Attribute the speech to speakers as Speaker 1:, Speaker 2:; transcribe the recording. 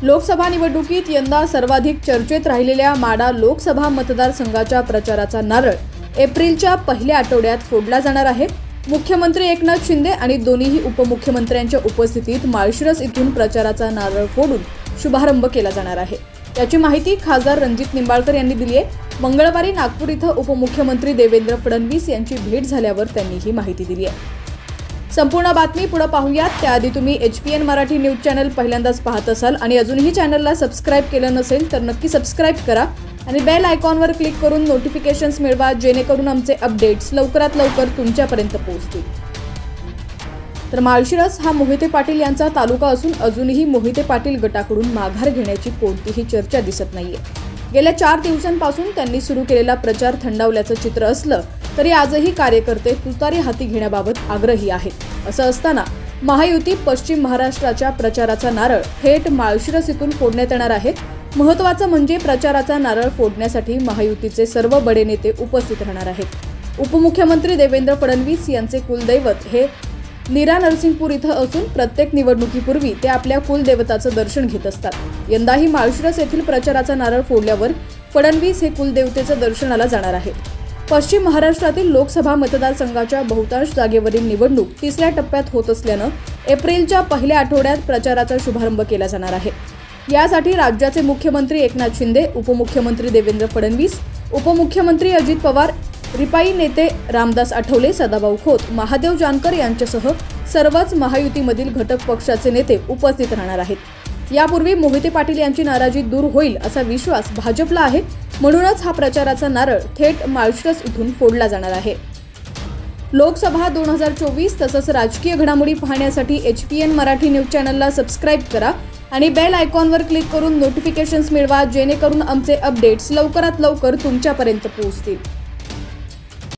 Speaker 1: लोकसभा निवडणुकीत यंदा सर्वाधिक चर्चेत राहिलेल्या माढा लोकसभा मतदारसंघाच्या प्रचाराचा नारळ एप्रिलच्या पहिल्या आठवड्यात फोडला जाणार आहे। मुख्यमंत्री एकनाथ शिंदे आणि दोन्ही उपमुख्यमंत्र्यांच्या उपस्थितीत माळशिरस इथून प्रचाराचा नारळ फोडून शुभारंभ केला जाणार आहे। याची माहिती खासदार रणजित निंबाळकर यांनी दिली आहे। मंगळवारी नागपूर इथं उपमुख्यमंत्री देवेंद्र फडणवीस यांची भेट झाल्यावर त्यांनी ही माहिती दिली आहे। संपूर्ण बातमी पुढे पाहूयात। त्याआधी तुम्ही HPN मराठी न्यूज चॅनल पहिल्यांदाच पाहत असाल आणि अजूनही चॅनलला सबस्क्राइब केलं नसेल तर नक्की सबस्क्राइब करा आणि बेल आयकॉनवर क्लिक करून नोटिफिकेशन्स मिळवा, जेणेकरून आमचे अपडेट्स लवकरात लवकर तुमच्यापर्यंत पोहोचतील। तर माळशिरस हा मोहिते पाटील यांचा तालुका असून अजूनही मोहिते पाटील गटाकडून माघार घेण्याची कोणतीही चर्चा दिसत नाहीये। गेल्या 4 दिवसांपासून त्यांनी सुरू केलेला प्रचार थंडावल्याचं चित्र असलं तरी आजही कार्यकर्ते तुतारी हाती घेण्याबाबत आग्रही आहेत। असं असताना महायुती पश्चिम महाराष्ट्राच्या प्रचाराचा नारळ थेट माळशिरस इथून फोडण्यात येणार आहे। महत्त्वाचं म्हणजे प्रचाराचा नारळ फोडण्यासाठी महायुतीचे सर्व बडे नेते उपस्थित राहणार आहेत। उपमुख्यमंत्री देवेंद्र फडणवीस यांचे कुलदैवत हे नीरा नरसिंगपूर इथं असून प्रत्येक निवडणुकीपूर्वी ते आपल्या कुलदेवताचं दर्शन घेत असतात। यंदाही माळशिरस येथील प्रचाराचा नारळ फोडल्यावर फडणवीस हे कुलदेवतेचं दर्शनाला जाणार आहेत। पश्चिम महाराष्ट्रातील लोकसभा मतदारसंघाच्या बहुतांश जागेवरील निवडणूक 3ऱ्या टप्प्यात होत असल्यानं एप्रिलच्या पहिल्या आठवड्यात प्रचाराचा शुभारंभ केला जाणार आहे। यासाठी राज्याचे मुख्यमंत्री एकनाथ शिंदे, उपमुख्यमंत्री देवेंद्र फडणवीस, उपमुख्यमंत्री अजित पवार, रिपाई नेते रामदास आठवले, सदाभाऊ खोत, महादेव जानकर यांच्यासह सर्वच महायुतीमधील घटक पक्षाचे नेते उपस्थित राहणार आहेत। यापूर्वी मोहिते पाटील यांची नाराजी दूर होईल असा विश्वास भाजपला आहे, म्हणूनच हा प्रचाराचा नारळ थेट माळशिरस इथून फोडला जाणार आहे। लोकसभा 2024 तसंच राजकीय घडामोडी पाहण्यासाठी HPN मराठी न्यूज चॅनलला सबस्क्राइब करा आणि बेल आयकॉनवर क्लिक करून नोटिफिकेशन्स मिळवा, जेणेकरून आमचे अपडेट्स लवकरात लवकर तुमच्यापर्यंत पोहोचतील।